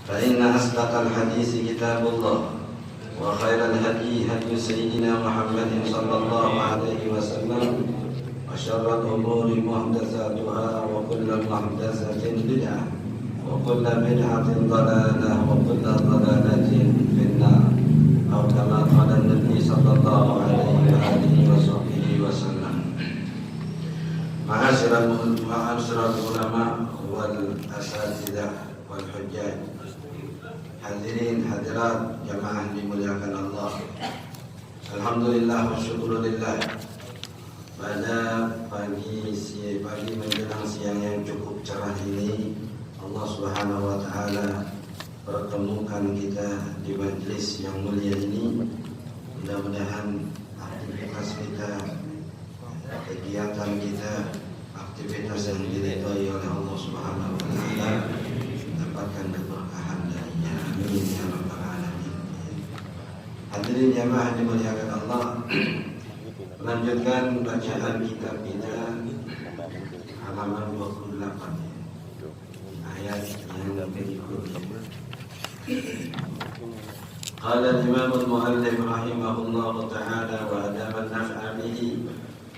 فإن أصدق الحديث كتاب الله وخير الهدي هدي سيدنا محمد صلى الله عليه وسلم وشر الأمور محدثاتها وكل محدثة بدعة وكل بدعة ضلالة وكل ضلالة في النار أو كما قال النبي صلى الله عليه وآله وصحبه وسلم. معاشر العلماء والأساتذة والحجاج, hadirin hadirat jamaah dimuliakan Allah. Alhamdulillah wa syukurillah. Pada pagi menjelang siang yang cukup cerah ini, Allah Subhanahu wa taala pertemukan kita di majlis yang mulia ini. Mudah-mudahan aktivitas kita, kegiatan kita, aktivitas yang diridhai oleh Allah Subhanahu wa taala dapatkan keberkahan darinya. Amin ya rabbal alamin. Hadirin jamaah dimuliakan Allah, melanjutkan bacaan kitab kita halaman 28 ayat yang berikut. Qala al-imam al-muallif rahimahullah ta'ala wa adama an-naf'a bihi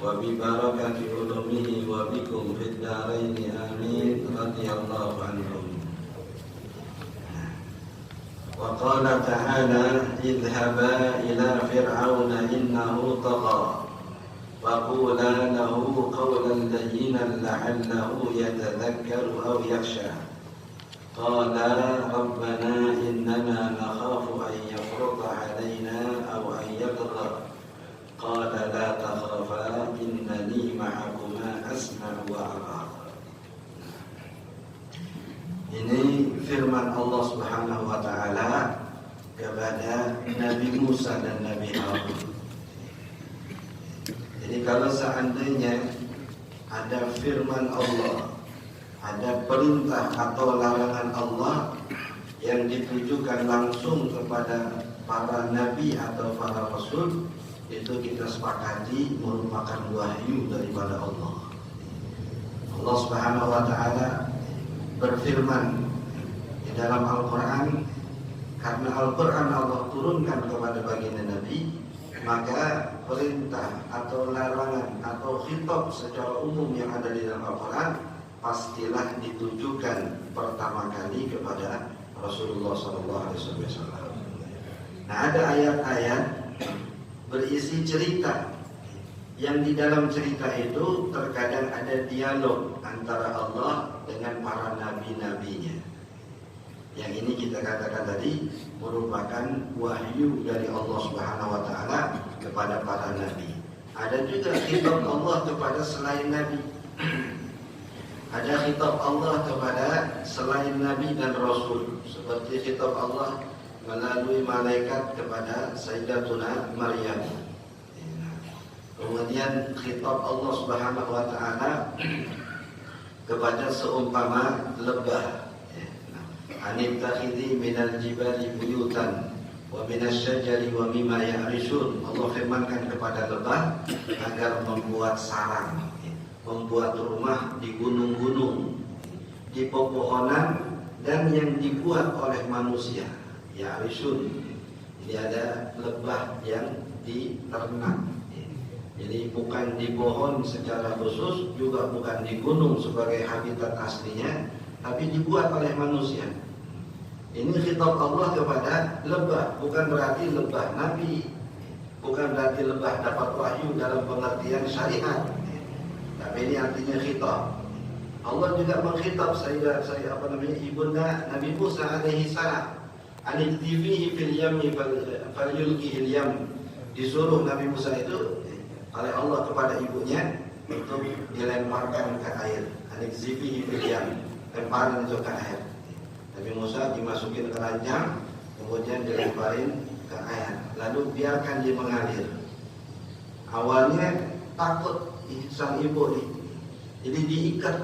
wa bi barakati ulumihi wa bikum fid darain amin radhiyallahu anhum. Wa qala ta'ala idhhaba ila fir'auna innahu tagha wa qula lahu qawlan layyinan la'allahu yatadhakkaru aw yakhsha. Qala rabbana innana nakhafu an yafruta 'alaina aw an yatgha. Qala la takhafa innani ma'akuma asma'u wa ara. Ini firman Allah Subhanahu wa taala kepada Nabi Musa dan Nabi Harun. Jadi kalau seandainya ada firman Allah, ada perintah atau larangan Allah yang ditujukan langsung kepada para nabi atau para rasul, itu kita sepakati merupakan wahyu daripada Allah. Allah Subhanahu wa taala berfirman di dalam Al-Quran, karena Al-Quran Allah turunkan kepada baginda Nabi, maka perintah atau larangan atau khitab secara umum yang ada di dalam Al-Quran pastilah ditujukan pertama kali kepada Rasulullah SAW. Nah, ada ayat-ayat berisi cerita yang di dalam cerita itu terkadang ada dialog antara Allah dengan para nabi-nabinya. Yang ini kita katakan tadi merupakan wahyu dari Allah Subhanahu wa taala kepada para nabi. Ada juga khitab Allah kepada selain nabi. Ada khitab Allah kepada selain nabi dan rasul, seperti khitab Allah melalui malaikat kepada Sayyidatuna Maryam. Kemudian khitab Allah Subhanahu wa taala kepada seumpama lebah. Anittakhidhi minal jibali buyutan wa minasy syajari wa mimma ya'rishun. Allah firmankan kepada lebah agar membuat sarang, membuat rumah di gunung-gunung, di pepohonan, dan yang dibuat oleh manusia. Ya'rishun. Ini ada lebah yang diternak. Jadi bukan di pohon secara khusus, juga bukan di gunung sebagai habitat aslinya, tapi dibuat oleh manusia. Ini khitab Allah kepada lebah, bukan berarti lebah nabi, bukan berarti lebah dapat wahyu dalam pengertian syariat, tapi ini artinya khitab. Allah juga mengkhitab ibunda Nabi Musa alaihi salam. Anidhifihi fil yammi falyulqihi al-yam. Disuruh Nabi Musa itu oleh Allah kepada ibunya untuk dilemparkan ke air. Anidhifihi fil yam, lemparan itu ke air. Nabi Musa dimasukin ke ranjang, kemudian dilemparin ke air, lalu biarkan dia mengalir. Awalnya takut sang ibu nih, jadi diikat.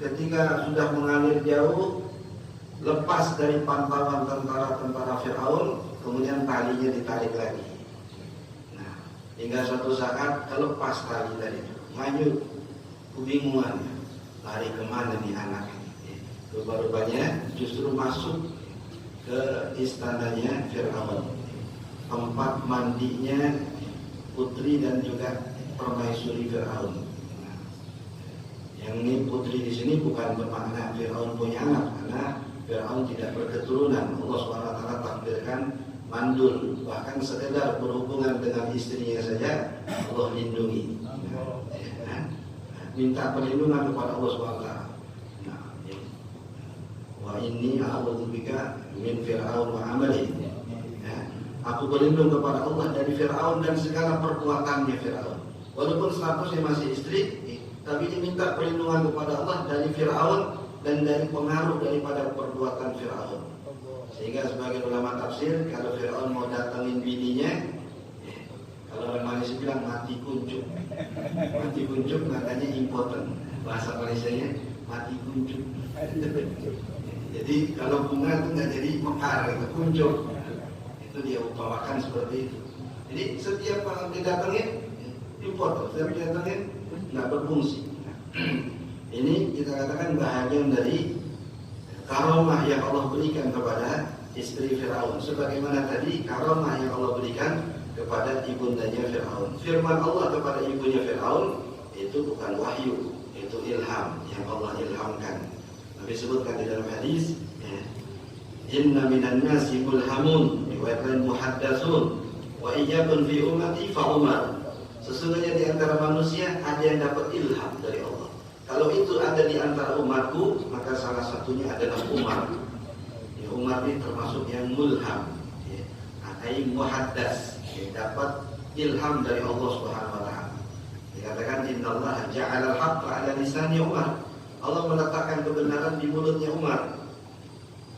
Ketika sudah mengalir jauh, lepas dari pantauan tentara-tentara Fir'aun, kemudian talinya ditarik lagi. Nah, hingga suatu saat kelepas tali tadi, maju, kebingungan, lari kemana nih anak ini? Rupa-rupanya justru masuk ke istananya Fir'aun, tempat mandinya putri dan juga permaisuri Fir'aun. Yang ini putri di sini bukan bermakna Fir'aun punya anak, karena Fir'aun tidak berketurunan. Allah SWT takdirkan mandul, bahkan sekedar berhubungan dengan istrinya saja Allah lindungi. Minta perlindungan kepada Allah SWT. Wa inni a'udzubika min Fir'aun wa amali. Aku berlindung kepada Allah dari Fir'aun dan segala perbuatannya Fir'aun. Walaupun statusnya masih istri, tapi diminta perlindungan kepada Allah dari Fir'aun dan dari pengaruh daripada perbuatan Fir'aun. Sehingga sebagai ulama tafsir, kalau Fir'aun mau datangin bininya, kalau orang Malaysia bilang mati kuncup. Mati kuncup katanya impoten. Bahasa Malaysianya mati kuncup. Jadi kalau bunga itu nggak jadi mekar, itu kuncup. Itu dia umpamakan seperti itu. Jadi setiap orang didatengin impoten, setiap didatengin nggak berfungsi. Ini kita katakan bahagian dari karomah yang Allah berikan kepada istri Fir'aun. Sebagaimana tadi karomah yang Allah berikan kepada ibundanya Fir'aun. Firman Allah kepada ibunya Fir'aun itu bukan wahyu, itu ilham yang Allah ilhamkan. Nabi sebutkan di dalam hadis, inna minan nasi mulhamun wa lain muhaddatsun wa iyyakun fi ummati fa umar. Sesungguhnya di antara manusia ada yang dapat ilham dari Allah. Kalau itu ada di antara umatku, maka salah satunya adalah Umar. Ya, Umar ini termasuk yang mulham, ai muhaddas, dapat ilham dari Allah Subhanahu wa taala. Dikatakan innallaha ja'ala al-haqqa 'ala lisani Umar. Allah meletakkan kebenaran di mulutnya Umar.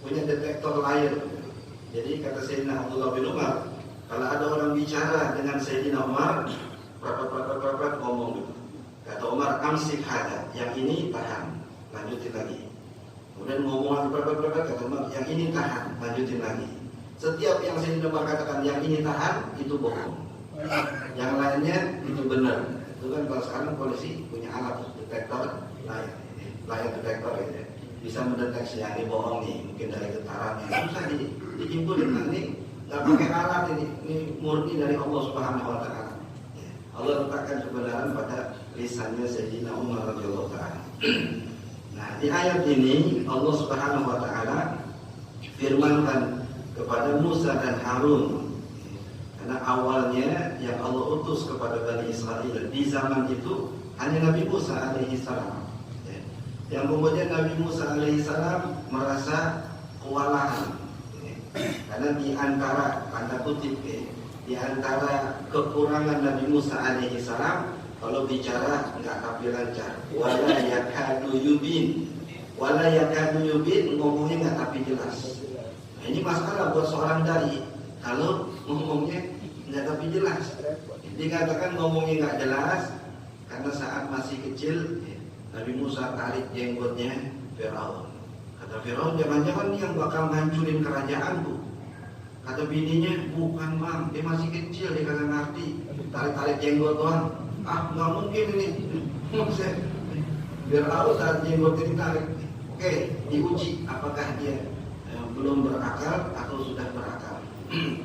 Punya detektor layar. Jadi kata Sayyidina Abdullah bin Umar, kalau ada orang bicara dengan Sayyidina Umar, berapa ngomong gitu. Kata Umar, amsik hada, yang ini tahan, lanjutin lagi. Kemudian ngomong berapa kata Umar, yang ini tahan, lanjutin lagi. Setiap yang Sayyidina Umar katakan yang ini tahan, itu bohong. Yang lainnya itu benar. Itu kan kalau sekarang polisi punya alat detektor layar detektor gitu ya. Bisa mendeteksi yang ini bohong nih, mungkin dari getarannya. Susah dikimpulin nanti nggak pakai alat ini murni dari Allah Subhanahu wa taala. Allah letakkan kebenaran pada lisannya Sayyidina Umar radhiyallahu taala. Nah, di ayat ini Allah Subhanahu wa taala firmankan kepada Musa dan Harun. Karena awalnya yang Allah utus kepada Bani Israel di zaman itu hanya Nabi Musa alaihi salam. Yang kemudian Nabi Musa alaihi salam merasa kewalahan. Karena di antara tanda kutip di antara kekurangan Nabi Musa alaihi salam, kalau bicara enggak tapi lancar. Wala yakadu yubin, ngomongnya enggak tapi jelas. Nah, ini masalah buat seorang dai. Kalau ngomongnya enggak tapi jelas. Dikatakan ngomongnya enggak jelas karena saat masih kecil Nabi Musa tarik jenggotnya Fir'aun. Kata Fir'aun, jangan-jangan ini yang bakal ngancurin kerajaanku. Kata bininya, bukan bang, dia masih kecil, dia kagak ngerti. Tarik-tarik jenggot doang. Ah, nggak mungkin ini. Fir'aun tarik jenggot ini tarik. Oke, diuji apakah dia belum berakal atau sudah berakal.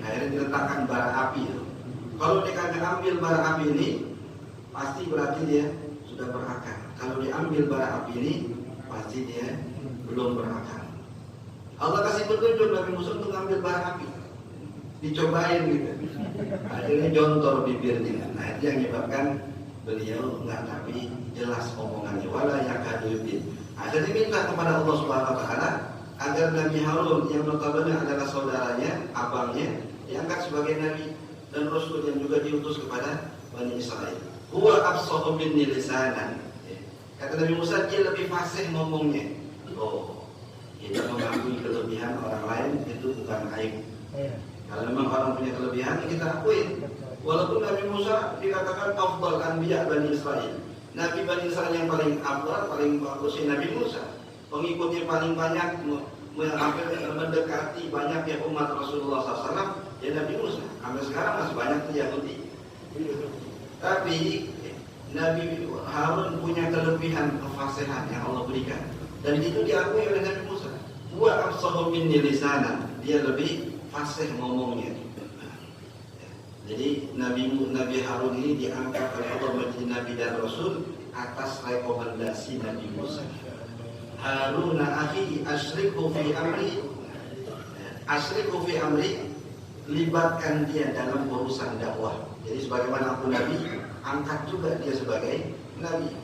Akhirnya diletakkan bara api. Kalau dia kagak ambil bara api ini, pasti berarti dia sudah berakal. Kalau diambil bara api ini, pasti dia belum berakal. Allah kasih petunjuk Nabi Musa untuk ambil bara api. Dicobain gitu. Akhirnya jontor bibirnya. Nah, itu yang menyebabkan beliau enggak tapi jelas omongannya. Wala yakadu yubin. Akhirnya minta kepada Allah Subhanahu wa taala agar Nabi Harun yang notabene adalah saudaranya, abangnya, diangkat sebagai nabi dan rasul yang juga diutus kepada Bani Israel. Huwa afsahu minni lisanan. Kata Nabi Musa, dia lebih fasih ngomongnya. Oh, kita mengakui kelebihan orang lain itu bukan aib. Kalau memang orang punya kelebihan, kita akuin. Walaupun Nabi Musa dikatakan afdal anbiya Bani Israel, Nabi Bani Israel yang paling afdal, paling bagus Nabi Musa. Pengikutnya paling banyak, mendekati banyaknya umat Rasulullah SAW, ya Nabi Musa. Sampai sekarang masih banyak Yahudi. Tapi Nabi Harun punya kelebihan kefasihan yang Allah berikan. Dan itu diakui oleh Nabi Musa. Wa afsahu minni lisanan, dia lebih fasih ngomongnya. Jadi Nabi Harun ini diangkat oleh Allah menjadi Nabi dan Rasul atas rekomendasi Nabi Musa. Haruna akhi asyrikhu fi amri, asyrikhu fi amri, libatkan dia dalam urusan dakwah. Jadi sebagaimana aku Nabi, angkat juga dia sebagai Nabi.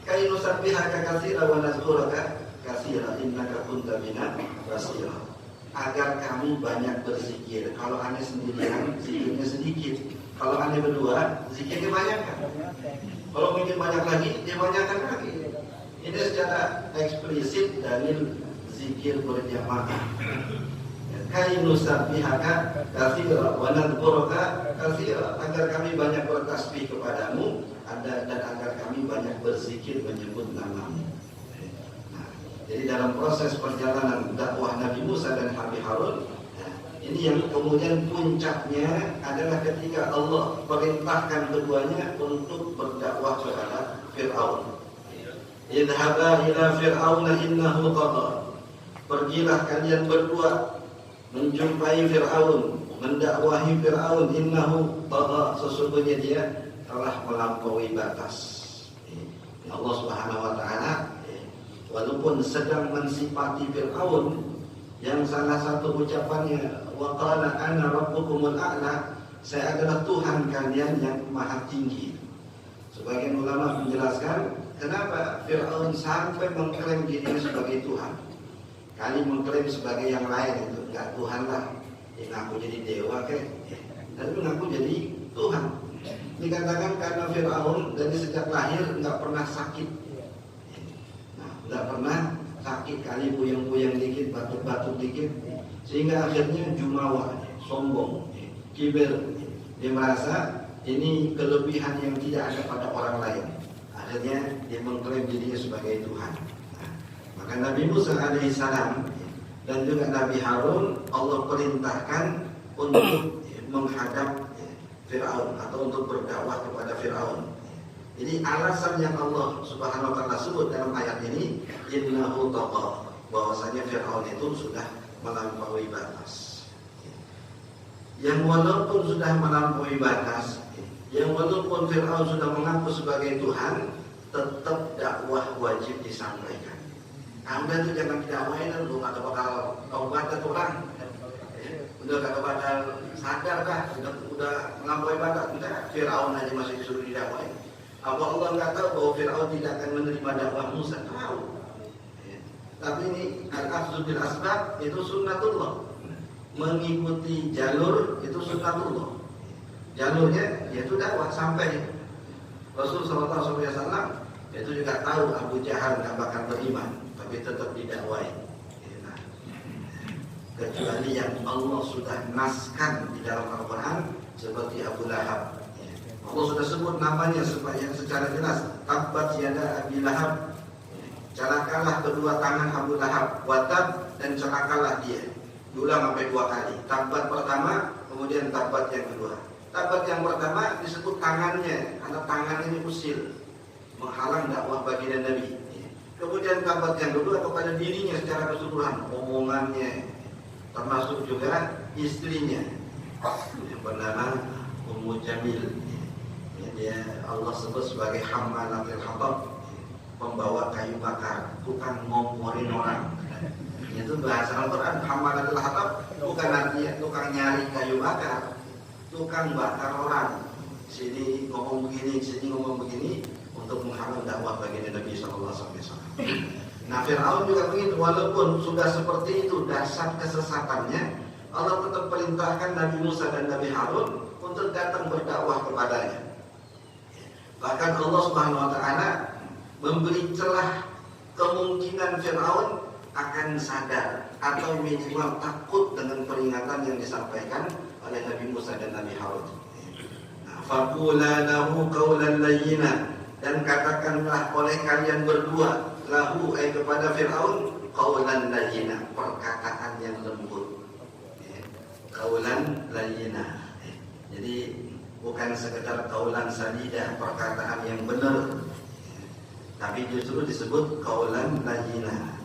Kai nusabbihaka katsira wa nazkuraka katsira innaka kunta bina basira. Agar kami banyak berzikir. Kalau aneh sendirian, zikirnya sedikit. Kalau aneh berdua, zikirnya banyak kan? Kalau mungkin banyak lagi, dia banyakkan lagi. Ini secara eksplisit dalil zikir berjamaah. Kai nusabbihaka katsira wa nadhkuruka katsira, agar kami banyak bertasbih kepadamu dan agar kami banyak berzikir menyebut namamu. Jadi dalam proses perjalanan dakwah Nabi Musa dan Nabi Harun, ini yang kemudian puncaknya adalah ketika Allah perintahkan keduanya untuk berdakwah kepada Fir'aun. Idhaba ila Fir'auna innahu tagha. Pergilah kalian berdua menjumpai Fir'aun, mendakwahi Fir'aun, innahu tagha, sesungguhnya dia telah melampaui batas. Allah Subhanahu wa taala walaupun sedang mensifati Fir'aun yang salah satu ucapannya wa qala ana rabbukumul a'la, saya adalah Tuhan kalian yang maha tinggi. Sebagian ulama menjelaskan kenapa Fir'aun sampai mengklaim dirinya sebagai Tuhan. Kali mengklaim sebagai yang lain itu enggak Tuhan lah, ngaku jadi dewa tapi ngaku jadi Tuhan. Dikatakan karena Fir'aun dari sejak lahir enggak pernah sakit. Tidak pernah sakit, kali puyeng-puyeng dikit, batuk-batuk dikit, sehingga akhirnya jumawa, sombong, kiber. Dia merasa ini kelebihan yang tidak ada pada orang lain. Akhirnya dia mengklaim dirinya sebagai Tuhan. Maka Nabi Musa alaihissalam dan juga Nabi Harun Allah perintahkan untuk menghadap Fir'aun atau untuk berdakwah kepada Fir'aun. Jadi alasan yang Allah Subhanahu wa taala sebut dalam ayat ini innahu tagha, bahwasanya Fir'aun itu sudah melampaui batas. Yang walaupun sudah melampaui batas, yang walaupun Fir'aun sudah mengaku sebagai Tuhan, tetap dakwah wajib disampaikan. Anda tuh jangan didakwain lu kata bakal taubat atau orang. Udah kata bakal sadar kah? Udah melampaui batas, enggak? Fir'aun aja masih disuruh didakwain. Apa Allah nggak tahu bahwa Fir'aun tidak akan menerima dakwah Musa? Tahu. Tapi ini al-akhdhu bil asbab itu sunnatullah. Mengikuti jalur itu sunnatullah. Jalurnya yaitu dakwah sampai. Rasul sallallahu alaihi wasallam itu juga tahu Abu Jahal nggak bakal beriman, tapi tetap didakwai. Kecuali yang Allah sudah naskan di dalam Al-Quran seperti Abu Lahab. Allah sudah sebut namanya supaya secara jelas, tabbat yada Abi Lahab, celakalah kedua tangan Abu Lahab, watab, dan celakalah dia. Diulang sampai 2 kali. Tabbat pertama, kemudian tabbat yang kedua. Tabbat yang pertama disebut tangannya, karena tangan ini usil, menghalang dakwah baginda Nabi. Kemudian tabbat yang kedua kepada dirinya secara keseluruhan, omongannya, termasuk juga istrinya yang bernama Ummu Jamil. Dia Allah sebut sebagai hammalatil hatab, pembawa kayu bakar, tukang ngomporin orang. Itu bahasa Al-Quran. Hammalatil hatab bukan artinya tukang nyari kayu bakar, tukang bakar orang. Sini ngomong begini, sini ngomong begini, untuk menghalang dakwah baginda Nabi sallallahu alaihi wasallam. Nah, Fir'aun juga begitu, walaupun sudah seperti itu dasar kesesatannya, Allah tetap perintahkan Nabi Musa dan Nabi Harun untuk datang berdakwah kepadanya. Bahkan Allah Subhanahu wa taala memberi celah kemungkinan Fir'aun akan sadar atau minimal takut dengan peringatan yang disampaikan oleh Nabi Musa dan Nabi Harun. Faqula lahu qawlan layyina, dan katakanlah oleh kalian berdua lahu kepada Fir'aun qawlan layyina, perkataan yang lembut. Qawlan layyina. Jadi bukan sekedar qawlan sadidah, perkataan yang benar, tapi justru disebut qaulan layyina.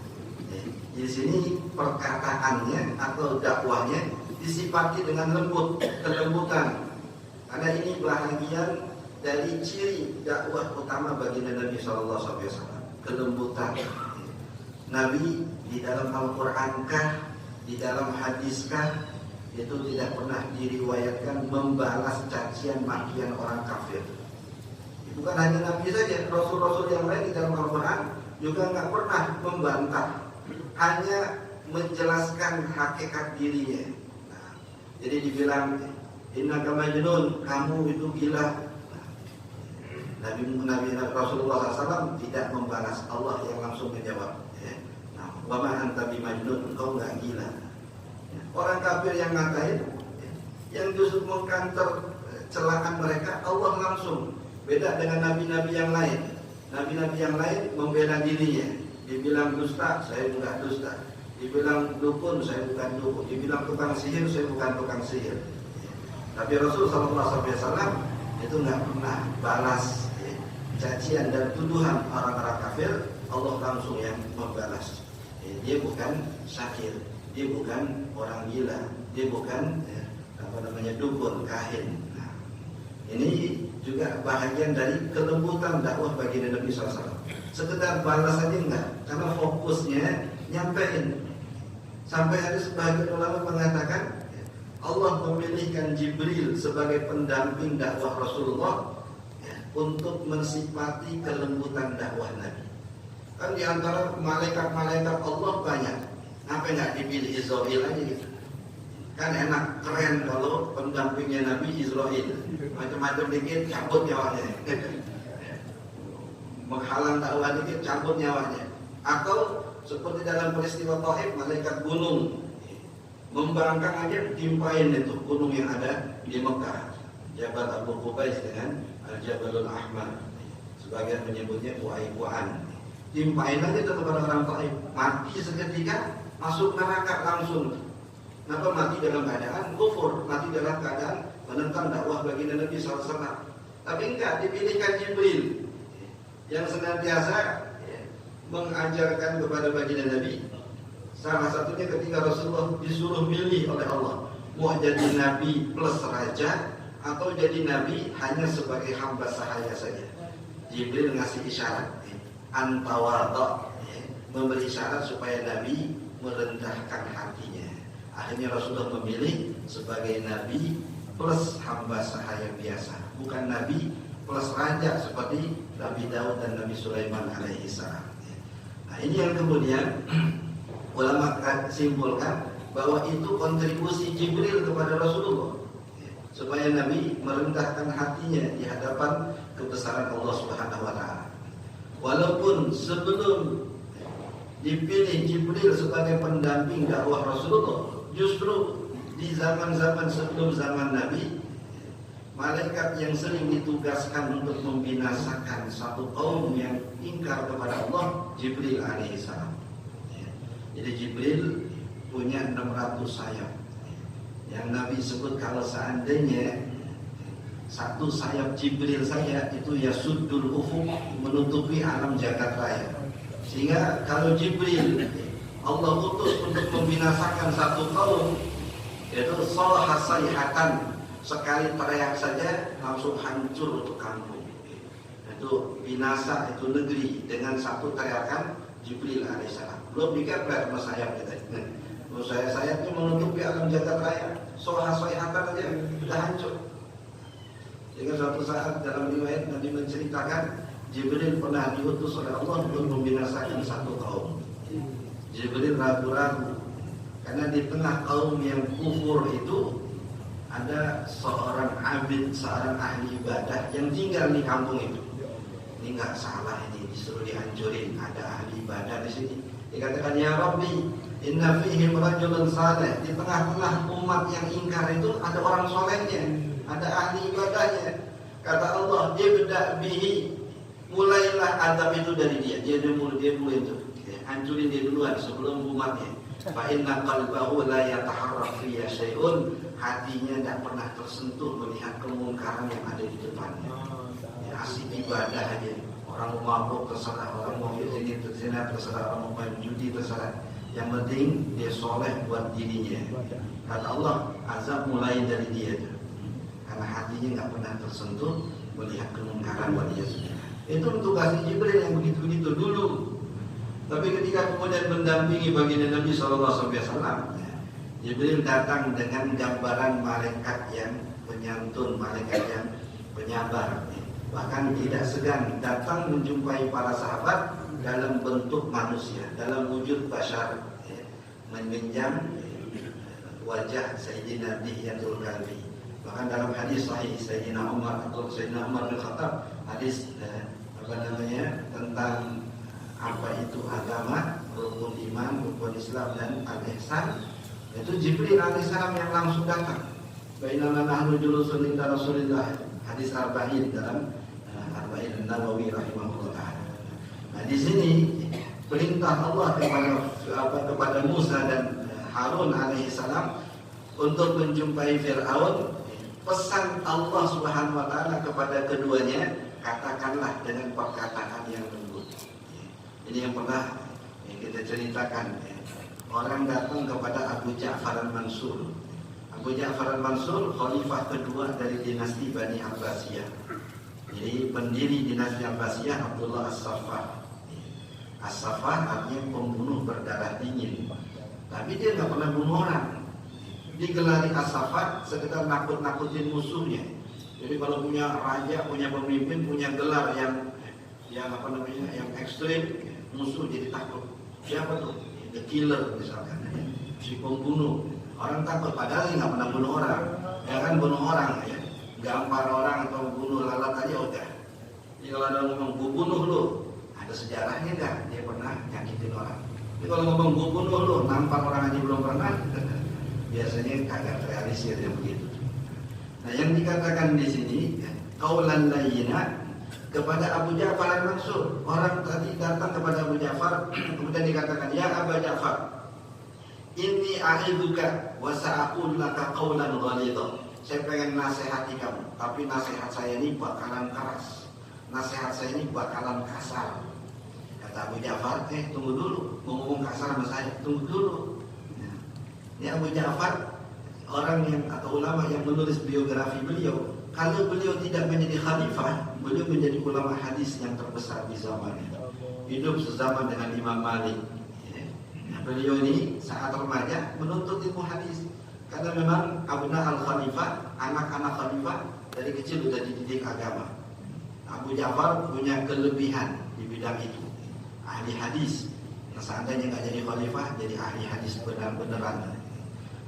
Di sini perkataannya atau dakwahnya disifati dengan lembut, kelembutan. Karena ini bahagian dari ciri dakwah utama baginda Nabi SAW, kelembutan. Nabi di dalam Al-Qur'ankah, di dalam hadiskah, itu tidak pernah diriwayatkan membalas cacian makian orang kafir. Bukan hanya Nabi saja, Rasul-Rasul yang lain di dalam Al-Quran juga nggak pernah membantah, hanya menjelaskan hakikat dirinya. Nah, jadi dibilang innaka majnun, kamu itu gila. Nabi Rasulullah SAW tidak membalas, Allah yang langsung menjawab. Nah, wa ma anta bimajnun, engkau nggak gila. Orang kafir yang ngatain, yang justru mengkanter celaan mereka, Allah langsung. Beda dengan nabi-nabi yang lain. Nabi-nabi yang lain membela dirinya. Dibilang dusta, saya bukan dusta. Dibilang dukun, saya bukan dukun. Dibilang tukang sihir, saya bukan tukang sihir. Tapi Rasul SAW itu nggak pernah balas cacian dan tuduhan orang-orang kafir. Allah langsung yang membalas. Dia bukan syakir, dia bukan orang gila, dia bukan dukun, kahin. Nah, ini juga bahagian dari kelembutan dakwah baginda Nabi SAW. Sekedar balas saja enggak, karena fokusnya nyampein. Sampai ada sebagian ulama mengatakan Allah memilihkan Jibril sebagai pendamping dakwah Rasulullah untuk mensifati kelembutan dakwah Nabi. Kan di antara malaikat-malaikat Allah banyak, kenapa enggak dipilih Israel aja gitu? Kan enak, keren kalau pendampingnya Nabi Israel. Macam-macam dikit cabut nyawanya. Menghalang dakwah dikit cabut nyawanya. Atau seperti dalam peristiwa Taif, malaikat gunung membangkang aja timpain itu gunung yang ada di Mekah. Jabal Abu Qubais dengan Al-Jabalul Ahmar. Sebagian menyebutnya Bu'aibu'an. Timpain aja itu kepada orang Taif. Mati seketika, masuk neraka langsung. Kenapa mati dalam keadaan kufur, mati dalam keadaan menentang dakwah baginda Nabi SAW. Tapi enggak, dipilihkan Jibril yang senantiasa mengajarkan kepada baginda Nabi. Salah satunya ketika Rasulullah disuruh milih oleh Allah, mau jadi Nabi plus raja atau jadi Nabi hanya sebagai hamba sahaya saja. Jibril ngasih isyarat, antawadha, memberi isyarat supaya Nabi merendahkan hatinya. Akhirnya Rasulullah memilih sebagai Nabi plus hamba sahaya biasa, bukan Nabi plus raja seperti Nabi Daud dan Nabi Sulaiman alaihissalam. Nah, ini yang kemudian ulama simpulkan bahwa itu kontribusi Jibril kepada Rasulullah, supaya Nabi merendahkan hatinya di hadapan kebesaran Allah Subhanahu wa taala. Walaupun sebelum dipilih Jibril sebagai pendamping dakwah Rasulullah, justru di zaman-zaman sebelum zaman Nabi, malaikat yang sering ditugaskan untuk membinasakan satu kaum yang ingkar kepada Allah, Jibril alaihissalam. Jadi Jibril punya 600 sayap. Yang Nabi sebut kalau seandainya satu sayap Jibril saja itu yasuddul ufuq, menutupi alam jagat raya. Sehingga kalau Jibril Allah utus untuk membinasakan satu kaum, itu salaha sayhatan, sekali teriak saja langsung hancur untuk kampung. Itu binasa itu negeri dengan satu teriakan Jibril alaihissalam. Belum dikepret sama sayap kita. Sayap itu menutupi alam jagat raya. Salaha sayhatan aja sudah hancur. Sehingga suatu saat dalam riwayat Nabi menceritakan Jibril pernah diutus oleh Allah untuk membinasakan satu kaum. Jibril ragu-ragu karena di tengah kaum yang kufur itu ada seorang abid, seorang ahli ibadah yang tinggal di kampung itu. Ini nggak salah, ini disuruh dihancurin. Ada ahli ibadah di sini. Dikatakan ya Rabbi, inna fihim rajulun saleh. Di tengah-tengah umat yang ingkar itu ada orang solehnya, ada ahli ibadahnya. Kata Allah, dia beda bihi, mulailah adab itu dari dia. Dia mulai itu. Hancurin dia duluan sebelum umatnya. Fa inna qalbahu la yataharrak fi syai'un, hatinya tidak pernah tersentuh melihat kemungkaran yang ada di depannya. Ya, asik ibadah aja. Orang mau mabuk terserah, orang mau izin berzina terserah, orang mau main judi terserah. Yang penting dia soleh buat dirinya. Kata Allah, azab mulai dari dia tuh. Karena hatinya nggak pernah tersentuh melihat kemungkaran waliya sudah. Itu untuk kasih Jibril yang begitu-begitu dulu. Tapi ketika kemudian mendampingi baginda Nabi SAW, Jibril datang dengan gambaran malaikat yang penyantun, malaikat yang penyabar. Bahkan tidak segan datang menjumpai para sahabat dalam bentuk manusia, dalam wujud bashar, meminjam wajah Sayyidina Dihyatul Kalbi. Bahkan dalam hadis sahih Sayyidina Umar atau Sayyidina Umar bin Khattab, hadis tentang apa itu agama, rukun iman, rukun Islam dan al-ihsan, itu Jibril alaihissalam yang langsung datang. Bainama nahnu julusun inda Rasulillah, hadis Arba'in dalam Arba'in Nawawi rahimahullah ta'ala. Nah di sini perintah Allah kepada Musa dan Harun alaihissalam untuk menjumpai Fir'aun. Pesan Allah Subhanahu wa taala kepada keduanya, katakanlah dengan perkataan yang lembut. Ini yang pernah kita ceritakan. Orang datang kepada Abu Ja'far al-Mansur. Abu Ja'far al-Mansur khalifah kedua dari dinasti Bani Abbasiyah. Jadi pendiri dinasti Abbasiyah Abdullah As-Saffah. As-Saffah artinya pembunuh berdarah dingin. Tapi dia nggak pernah bunuh orang. Digelari As-Saffah sekedar nakut-nakutin musuhnya. Jadi kalau punya raja, punya pemimpin, punya gelar yang ekstrim, musuh jadi takut. Siapa tuh? The killer misalkan, si pembunuh. Orang takut padahal nggak pernah bunuh orang. Ya kan bunuh orang ya, gampar orang atau bunuh lalat aja udah. Jadi kalau ada ngomong gua bunuh lu, ada sejarahnya nggak? Dia pernah nyakitin orang. Jadi kalau ngomong gua bunuh lu, nampar orang aja belum pernah. Biasanya kagak realisir yang begitu. Nah yang dikatakan di sini qaulan layyina kepada Abu Ja'far al-Mansur. Orang tadi datang kepada Abu Ja'far, kemudian dikatakan, ya Abu Ja'far, inni a'iduka wa sa'aqul laka qaulan ghalidha. Saya pengen nasihati kamu, tapi nasihat saya ini bakalan keras. Nasihat saya ini bakalan kasar. Kata Abu Ja'far, tunggu dulu, mau ngomong kasar sama saya, tunggu dulu. Ini Abu Ja'far, orang yang atau ulama yang menulis biografi beliau. Kalau beliau tidak menjadi khalifah, beliau menjadi ulama hadis yang terbesar di zamannya. Hidup sezaman dengan Imam Malik. Nah, beliau ini saat remaja menuntut ilmu hadis. Karena memang abna al-khalifah, anak-anak khalifah dari kecil sudah dididik agama. Abu Ja'far punya kelebihan di bidang itu. Ahli hadis. Nah, seandainya nggak jadi khalifah, jadi ahli hadis benar-beneran.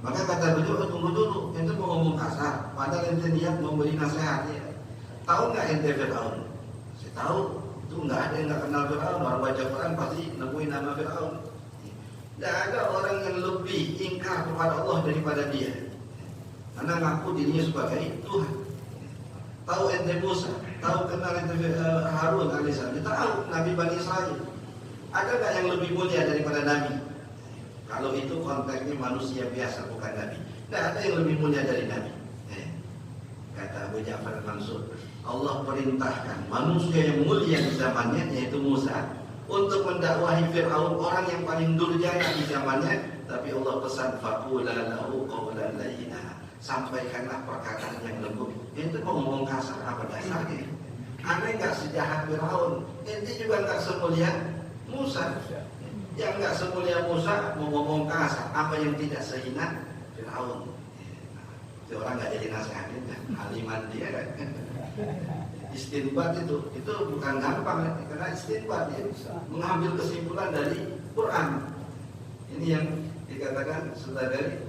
Maka kata beliau, tunggu dulu, ente mau ngomong kasar, padahal ente niat mau beri nasihat ya. Tahu nggak ente Fir'aun? Saya tahu, itu nggak ada yang nggak kenal Fir'aun. Orang baca Quran pasti nemuin nama Fir'aun. Tidak ada orang yang lebih ingkar kepada Allah daripada dia, karena ngaku dirinya sebagai Tuhan. Tahu ente Musa, tahu kenal ente Harun alaihissalam, tahu Nabi Bani Israel. Ada nggak yang lebih mulia daripada Nabi? Kalau itu konteksnya manusia biasa, bukan Nabi. Tidak ada yang lebih mulia dari Nabi. Kata Abu Ja'far al-Mansur, Allah perintahkan manusia yang mulia di zamannya, yaitu Musa, untuk mendakwahi Fir'aun, orang yang paling durjana di zamannya. Tapi Allah pesan, faqula lahu qawlan layyina, sampaikanlah perkataan yang lembut. Itu mau ngomong kasar apa dasarnya? Aneh nggak sejahat Fir'aun, ente juga nggak semulia Musa. Yang nggak semulia Musa mau ngomong kasar, apa yang tidak sehina Fir'aun. Itu orang nggak jadi nasihatin, aliman dia kan. Istinbat itu bukan gampang, karena istinbat dia mengambil kesimpulan dari Quran. Ini yang dikatakan sebagai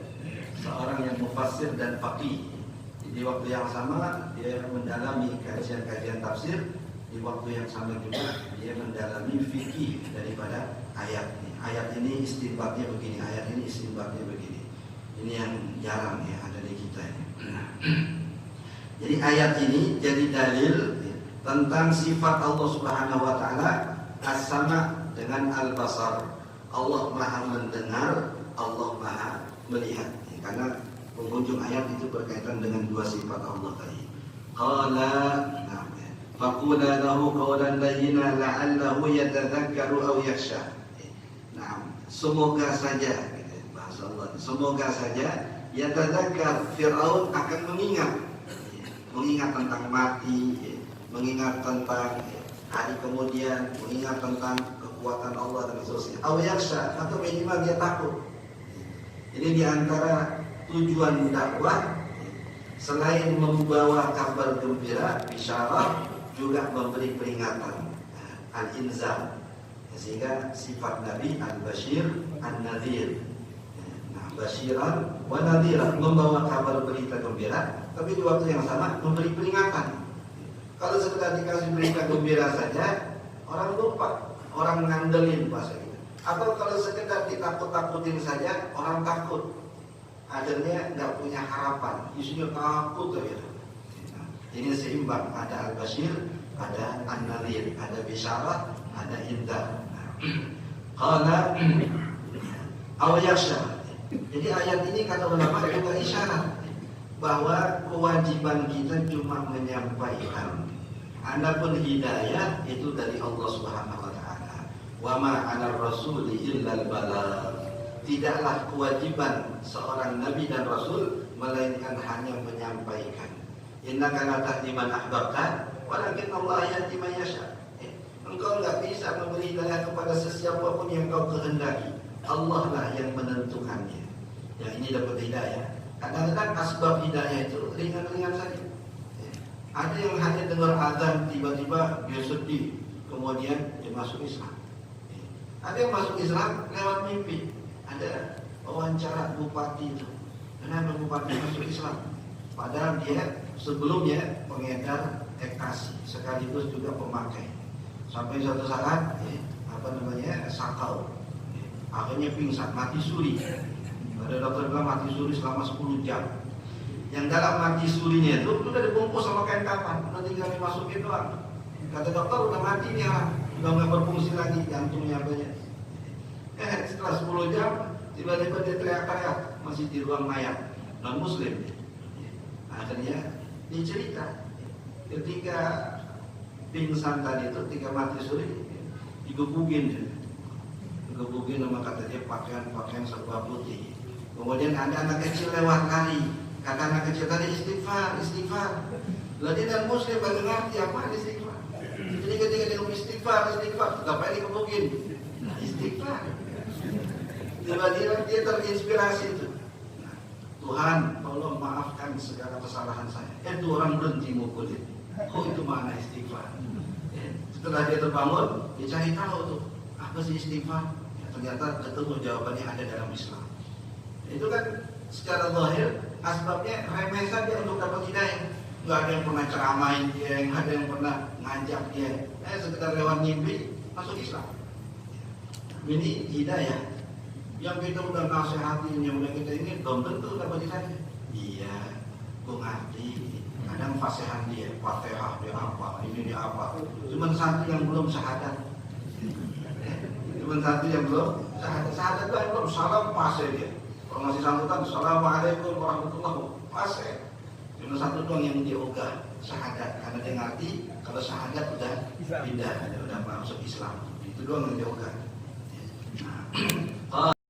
seorang yang mufassir dan faqih. Di waktu yang sama dia mendalami kajian-kajian tafsir, di waktu yang sama juga dia mendalami fikih daripada ayat ini. Ayat ini istinbatnya begini, ayat ini istinbatnya begini. Ini yang jarang ya ada di kita ini. Jadi ayat ini jadi dalil tentang sifat Allah Subhanahu wa taala as-sama dengan al-basar. Allah Maha mendengar, Allah Maha melihat. Karena penghujung ayat itu berkaitan dengan dua sifat Allah tadi. faqula lahu qawlan layyina la'allahu yatadzakkaru aw yakhsha. Nah, semoga saja, bahasa Allah, semoga saja yatadzakkar, Fir'aun akan mengingat tentang mati, mengingat tentang hari kemudian, mengingat tentang kekuatan Allah dan seterusnya. Aw yakhsha, atau minimal dia takut. Ini diantara tujuan dakwah, selain membawa kabar gembira, bisyarah, juga memberi peringatan, al-inzar. Sehingga sifat Nabi al-Bashir, al-Nadhir. Nah, basyiran wa nadhiran, membawa kabar berita gembira, tapi di waktu yang sama memberi peringatan. Kalau sekedar dikasih berita gembira saja, orang lupa, orang ngandelin bahasa kita. Atau kalau sekedar ditakut-takutin saja, orang takut. Akhirnya nggak punya harapan, isunya takut aja. Nah, ini seimbang, ada al-Bashir, ada an-Nadhir, ada bisyarah, ada indah. Qala aw yakhsha. Jadi ayat ini kata ulama juga isyarat bahwa kewajiban kita cuma menyampaikan. Adapun hidayah itu dari Allah Subhanahu wa taala. Wa ma 'alal rasuli illal balagh. Tidaklah kewajiban seorang nabi dan rasul melainkan hanya menyampaikan. Innaka la tahdi man ahbabta walakin Allah yahdi man yasha. Engkau enggak bisa memberi hidayah kepada sesiapa pun yang kau kehendaki. Allah lah yang menentukannya. Yang ini dapat hidayah. Kadang-kadang asbab hidayah itu ringan-ringan saja. Ada yang hanya dengar azan tiba-tiba dia sedih, kemudian dia masuk Islam. Ada yang masuk Islam lewat mimpi. Ada wawancara bupati itu, kenapa bupati masuk Islam? Padahal dia sebelumnya pengedar ekstasi, sekaligus juga pemakai. Sampai suatu saat, sakau, akhirnya pingsan, mati suri. Ada dokter bilang mati suri selama 10 jam. Yang dalam mati surinya itu udah dibungkus sama kain kafan, udah tinggal dimasukin doang. Kata dokter udah mati dia, udah nggak berfungsi lagi jantungnya banyak. Setelah 10 jam tiba-tiba dia teriak-teriak masih di ruang mayat, non muslim. Akhirnya dicerita ketika pingsan tadi itu, ketika mati suri digebugin sama kata dia pakaian serba putih. Kemudian ada anak kecil lewat lari. Kata anak kecil tadi istighfar. Lalu dia dan muslim baru ngerti apa istighfar. Jadi ketika dia istighfar, tetap aja dikebukin. Nah, istighfar. Tiba-tiba dia terinspirasi itu. Nah, Tuhan, tolong maafkan segala kesalahan saya. Itu orang berhenti mukulin. Oh, itu makna istighfar. Setelah dia terbangun, dia cari tahu tuh apa sih istighfar. Ternyata ketemu jawabannya ada dalam Islam. Itu kan secara zahir asbabnya remeh saja untuk dapat hidayah. Nggak ada yang pernah ceramain dia, nggak ada yang pernah ngajak dia. Sekedar lewat mimpi masuk Islam. Ini hidayah. Yang kita udah nasihatin, yang udah kita ini belum tentu dapat hidayah. Iya, gue ngerti. Kadang fasihan dia, Fatihah dia apa, ini dia apa. Cuman satu yang belum syahadat. Satu yang belum syahadat itu belum salam fase dia. Kalau masih sambutan Assalamualaikum warahmatullahi wabarakatuh. Cuma satu doang yang dia ogah syahadat, karena dia ngerti kalau syahadat udah pindah, udah masuk Islam. Itu doang yang dia ogah. Nah,